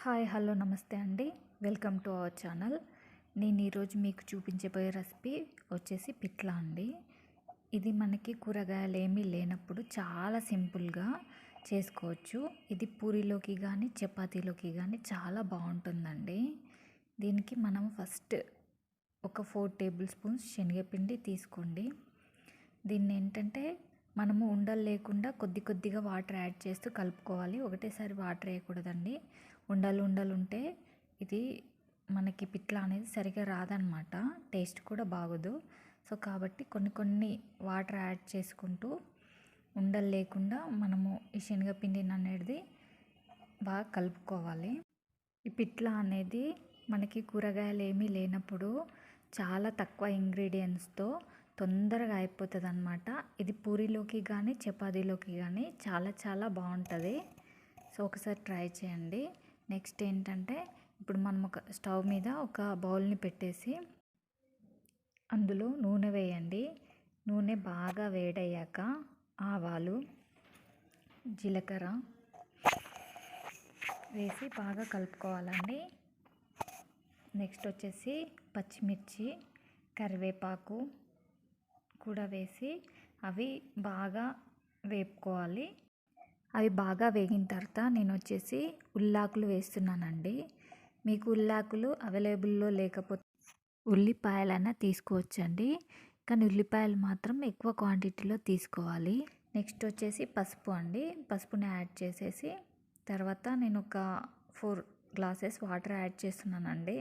Hi hello నమస్తే అండి. Welcome to our channel. నేను ఈరోజు మీకు చూపించబోయే రెసిపీ వచ్చేసి పిట్లా అండి. ఇది మనకి కూరగాయలు ఏమీ లేనప్పుడు చాలా సింపుల్గా చేసుకోవచ్చు. ఇది పూరీలోకి కానీ చపాతీలోకి కానీ చాలా బాగుంటుందండి. దీనికి మనం ఫస్ట్ ఒక 4 టేబుల్ స్పూన్స్ శనగపిండి తీసుకోండి. దీన్ని ఏంటంటే మనము ఉండలు లేకుండా కొద్ది కొద్దిగా వాటర్ యాడ్ చేస్తూ కలుపుకోవాలి. ఒకటేసారి వాటర్ వేయకూడదండి. ఉండలు ఉండలు ఉంటే ఇది మనకి పిట్లా అనేది సరిగా రాదనమాట, టేస్ట్ కూడా బాగోదు. సో కాబట్టి కొన్ని కొన్ని వాటర్ యాడ్ చేసుకుంటూ ఉండలు లేకుండా మనము ఈ శనగపిండిని అనేది బాగా కలుపుకోవాలి. ఈ పిట్లా అనేది మనకి కూరగాయలు ఏమీ లేనప్పుడు చాలా తక్కువ ఇంగ్రీడియంట్స్తో తొందరగా అయిపోతుంది అనమాట. ఇది పూరీలోకి కానీ చపాతీలోకి కానీ చాలా చాలా బాగుంటుంది. సో ఒకసారి ట్రై చేయండి. నెక్స్ట్ ఏంటంటే ఇప్పుడు మనం ఒక స్టవ్ మీద ఒక బౌల్ని పెట్టేసి అందులో నూనె వేయండి. నూనె బాగా వేడయ్యాక ఆవాలు, జీలకర్ర వేసి బాగా కలుపుకోవాలండి. నెక్స్ట్ వచ్చేసి పచ్చిమిర్చి, కరివేపాకు కూడా వేసి అవి బాగా వేపుకోవాలి. అవి బాగా వేగిన తర్వాత నేను వచ్చేసి ఉల్లాకులు వేస్తున్నానండి. మీకు ఉల్లాకులు అవైలబుల్లో లేకపోతే ఉల్లిపాయలైనా తీసుకోవచ్చండి, కానీ ఉల్లిపాయలు మాత్రం ఎక్కువ క్వాంటిటీలో తీసుకోవాలి. నెక్స్ట్ వచ్చేసి పసుపు అండి. పసుపుని యాడ్ చేసేసి తర్వాత నేను ఒక 4 గ్లాసెస్ వాటర్ యాడ్ చేస్తున్నానండి.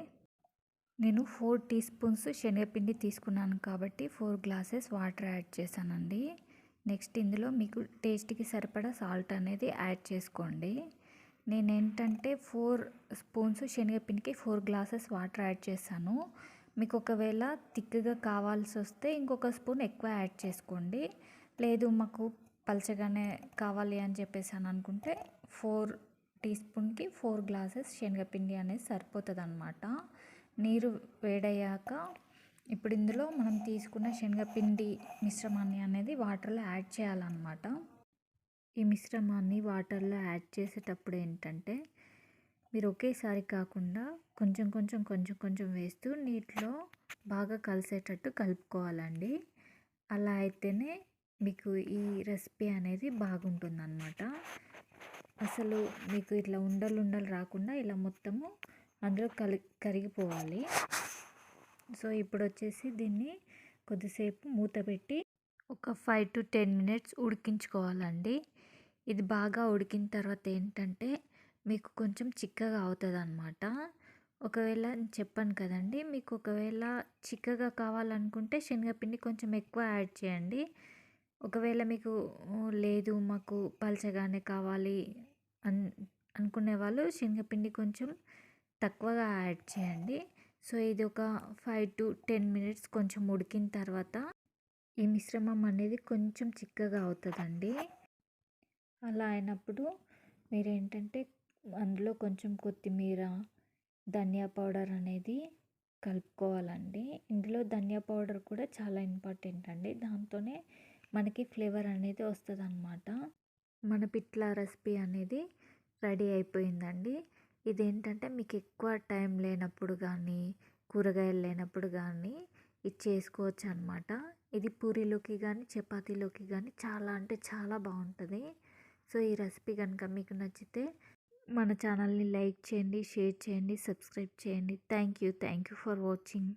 నేను 4 టీ స్పూన్స్ శనగపిండి తీసుకున్నాను కాబట్టి 4 గ్లాసెస్ వాటర్ యాడ్ చేశానండి. నెక్స్ట్ ఇందులో మీకు టేస్ట్కి సరిపడా సాల్ట్ అనేది యాడ్ చేసుకోండి. నేనేంటంటే 4 స్పూన్స్ శనగపిండికి 4 గ్లాసెస్ వాటర్ యాడ్ చేశాను. మీకు ఒకవేళ థిక్గా కావాల్సి వస్తే ఇంకొక స్పూన్ ఎక్కువ యాడ్ చేసుకోండి. లేదు మాకు పలచగానే కావాలి అని చెప్పేసి అనుకుంటే 4 టీ స్పూన్కి 4 గ్లాసెస్ శనగపిండి అనేది సరిపోతుంది అన్నమాట. నీరు వేడయ్యాక ఇప్పుడు ఇందులో మనం తీసుకున్న శనగపిండి మిశ్రమాన్ని అనేది వాటర్లో యాడ్ చేయాలన్నమాట. ఈ మిశ్రమాన్ని వాటర్లో యాడ్ చేసేటప్పుడు ఏంటంటే మీరు ఒకేసారి కాకుండా కొంచెం కొంచెం కొంచెం కొంచెం వేస్తూ నీటిలో బాగా కలిసేటట్టు కలుపుకోవాలండి. అలా అయితేనే మీకు ఈ రెసిపీ అనేది బాగుంటుందన్నమాట. అసలు మీకు ఇట్లా ఉండలు ఉండలు రాకుండా ఇలా మొత్తము అందులో కరిగిపోవాలి. సో ఇప్పుడు వచ్చేసి దీన్ని కొద్దిసేపు మూత పెట్టి ఒక 5 to 10 మినిట్స్ ఉడికించుకోవాలండి. ఇది బాగా ఉడికిన తర్వాత ఏంటంటే మీకు కొంచెం చిక్కగా అవుతుంది అన్నమాట. ఒకవేళ చెప్పాను కదండి, మీకు ఒకవేళ చిక్కగా కావాలనుకుంటే శనగపిండి కొంచెం ఎక్కువ యాడ్ చేయండి. ఒకవేళ మీకు లేదు మాకు పలచగానే కావాలి అనుకునే వాళ్ళు శనగపిండి కొంచెం తక్కువగా యాడ్ చేయండి. సో ఇది ఒక 5 to 10 మినిట్స్ కొంచెం ఉడికిన తర్వాత ఈ మిశ్రమం అనేది కొంచెం చిక్కగా అవుతుందండి. అలా అయినప్పుడు మీరేంటంటే అందులో కొంచెం కొత్తిమీర, ధనియా పౌడర్ అనేది కలుపుకోవాలండి. ఇందులో ధనియా పౌడర్ కూడా చాలా ఇంపార్టెంట్ అండి. దాంతోనే మనకి ఫ్లేవర్ అనేది వస్తుంది అన్నమాట. మన పిట్లా రెసిపీ అనేది రెడీ అయిపోయిందండి. ఇదేంటంటే మీకు ఎక్కువ టైం లేనప్పుడు కానీ కూరగాయలు లేనప్పుడు కానీ ఇది చేసుకోవచ్చు అనమాట. ఇది పూరీలోకి కానీ చపాతీలోకి కానీ చాలా అంటే చాలా బాగుంటుంది. సో ఈ రెసిపీ కనుక మీకు నచ్చితే మన ఛానల్ని లైక్ చేయండి, షేర్ చేయండి, సబ్స్క్రైబ్ చేయండి. Thank you for watching.